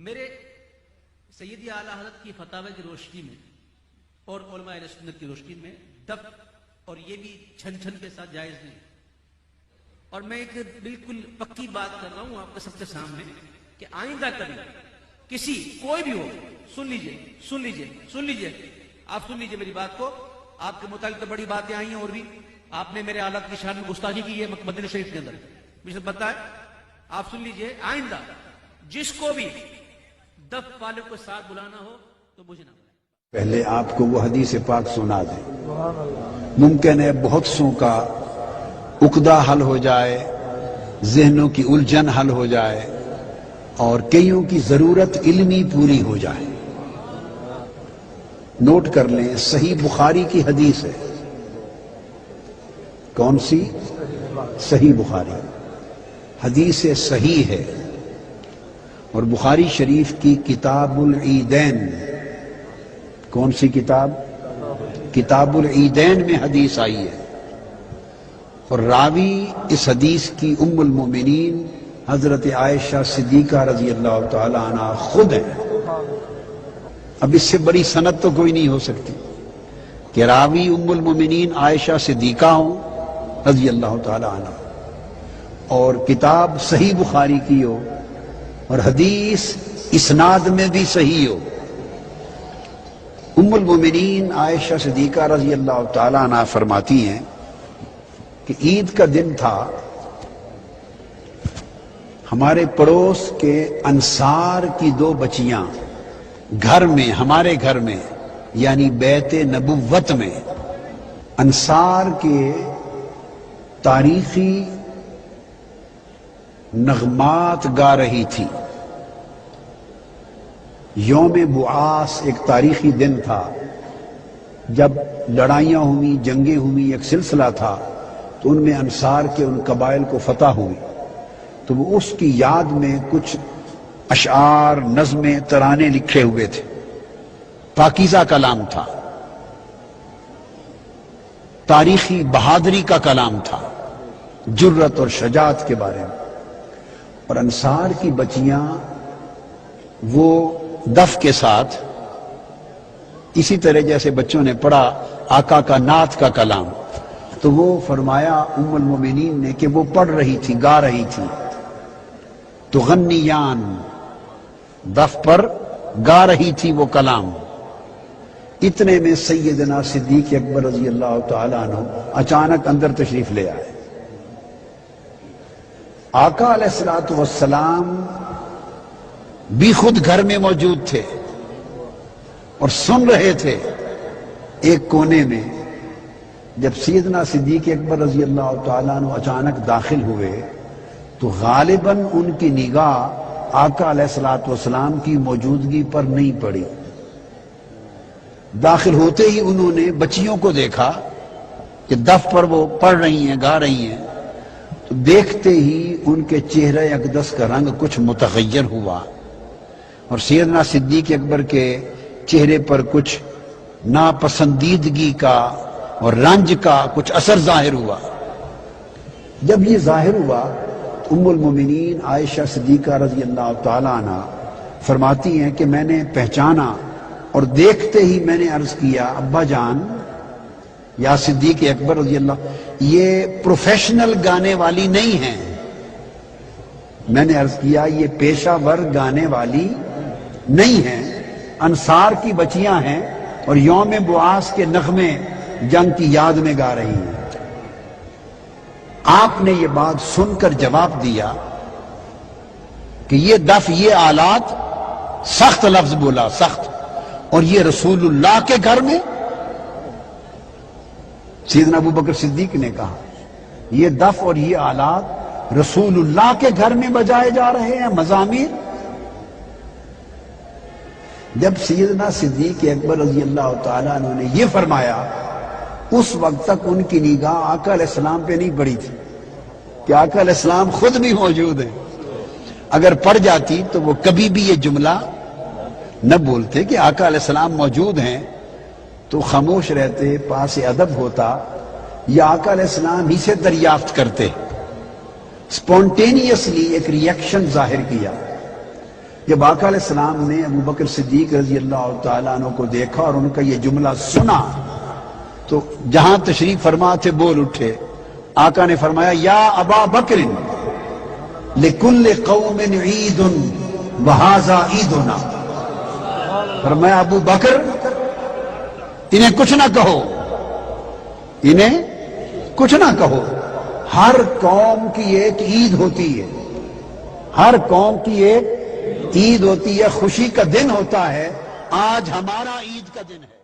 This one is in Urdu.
میرے سیدی اعلیٰ حضرت کی فتاوی کی روشنی میں اور علماء اہل سنت کی روشنی میں دف اور یہ بھی چھن چھن کے ساتھ جائز نہیں. اور میں ایک بالکل پکی بات کر رہا ہوں آپ کے سب کے سامنے کہ آئندہ کبھی کسی کوئی بھی ہو سن لیجئے آپ سن لیجئے میری بات کو. آپ کے متعلق تو بڑی باتیں آئی ہیں اور بھی آپ نے میرے اعلیٰ کی شان میں گستاخی کی ہے مدینہ شریف کے اندر مجھے پتہ ہے. آپ سن لیجئے آئندہ جس کو بھی دف والے کو ساتھ بلانا ہو تو مجھے نہ بلائے. پہلے آپ کو وہ حدیث پاک سنا دیں. ممکن ہے بہت سو کا عقدہ حل ہو جائے, ذہنوں کی الجھن حل ہو جائے اور کئیوں کی ضرورت علمی پوری ہو جائے. نوٹ کر لیں, صحیح بخاری کی حدیث ہے. کون سی؟ صحیح بخاری. حدیث صحیح ہے اور بخاری شریف کی کتاب العیدین. کون سی کتاب؟ کتاب العیدین میں حدیث آئی ہے اور راوی اس حدیث کی ام المومنین حضرت عائشہ صدیقہ رضی اللہ تعالی عنہ خود ہیں. اب اس سے بڑی سند تو کوئی نہیں ہو سکتی کہ راوی ام المومنین عائشہ صدیقہ ہوں رضی اللہ تعالی عنہ اور کتاب صحیح بخاری کی ہو اور حدیث اسناد میں بھی صحیح ہو. ام المومنین عائشہ صدیقہ رضی اللہ تعالی عنہ فرماتی ہیں کہ عید کا دن تھا, ہمارے پڑوس کے انصار کی دو بچیاں گھر میں, ہمارے گھر میں یعنی بیت نبوت میں انصار کے تاریخی نغمات گا رہی تھی. یوم بعاث ایک تاریخی دن تھا جب لڑائیاں ہوئی, جنگیں ہوئی, ایک سلسلہ تھا تو ان میں انصار کے ان قبائل کو فتح ہوئی تو وہ اس کی یاد میں کچھ اشعار, نظمیں, ترانے لکھے ہوئے تھے. پاکیزہ کلام تھا, تاریخی بہادری کا کلام تھا, جرت اور شجاعت کے بارے میں. اور انصار کی بچیاں وہ دف کے ساتھ اسی طرح جیسے بچوں نے پڑھا آقا کا نعت کا کلام, تو وہ فرمایا ام المومنین نے کہ وہ پڑھ رہی تھی, گا رہی تھی. تو غنیان, دف پر گا رہی تھی وہ کلام. اتنے میں سیدنا صدیق اکبر رضی اللہ تعالیٰ عنہ اچانک اندر تشریف لے آئے. آقا علیہ السلام بھی خود گھر میں موجود تھے اور سن رہے تھے. ایک کونے میں جب سیدنا صدیق اکبر رضی اللہ تعالیٰ عنہ اچانک داخل ہوئے تو غالباً ان کی نگاہ آقا علیہ السلام کی موجودگی پر نہیں پڑی. داخل ہوتے ہی انہوں نے بچیوں کو دیکھا کہ دف پر وہ پڑھ رہی ہیں, گا رہی ہیں, تو دیکھتے ہی ان کے چہرے اقدس کا رنگ کچھ متغیر ہوا اور سیدنا صدیق اکبر کے چہرے پر کچھ ناپسندیدگی کا اور رنج کا کچھ اثر ظاہر ہوا. جب یہ ظاہر ہوا ام المومنین عائشہ صدیقہ رضی اللہ تعالی عنہ فرماتی ہیں کہ میں نے پہچانا اور دیکھتے ہی میں نے عرض کیا ابا جان یا صدیق اکبر رضی اللہ, یہ پروفیشنل گانے والی نہیں ہیں. میں نے عرض کیا یہ پیشہ ور گانے والی نہیں ہیں, انصار کی بچیاں ہیں اور یوم بعاث کے نغمے جنگ کی یاد میں گا رہی ہیں. آپ نے یہ بات سن کر جواب دیا کہ یہ دف, یہ آلات, سخت لفظ بولا, سخت, اور یہ رسول اللہ کے گھر میں. سیدنا ابو بکر صدیق نے کہا یہ دف اور یہ آلات رسول اللہ کے گھر میں بجائے جا رہے ہیں, مزامیر. جب سیدنا صدیق اکبر رضی اللہ تعالیٰ عنہ نے یہ فرمایا اس وقت تک ان کی نگاہ آقا علیہ السلام پہ نہیں پڑی تھی کہ آقا علیہ السلام خود بھی موجود ہیں. اگر پڑ جاتی تو وہ کبھی بھی یہ جملہ نہ بولتے کہ آقا علیہ السلام موجود ہیں, تو خاموش رہتے, پاس ادب ہوتا, یا آقا علیہ السلام ہی سے دریافت کرتے. سپونٹینیسلی ایک ریئیکشن ظاہر کیا. جب آقا علیہ السلام نے ابو بکر صدیق رضی اللہ تعالیٰ عنہ کو دیکھا اور ان کا یہ جملہ سنا تو جہاں تشریف فرما تھے بول اٹھے. آقا نے فرمایا یا ابا بکر لکل قوم عید وہذا عیدنا. فرمایا ابو بکر انہیں کچھ نہ کہو، انہیں کچھ نہ کہو، ہر قوم کی ایک عید ہوتی ہے، ہر قوم کی ایک عید ہوتی ہے، خوشی کا دن ہوتا ہے، آج ہمارا عید کا دن ہے.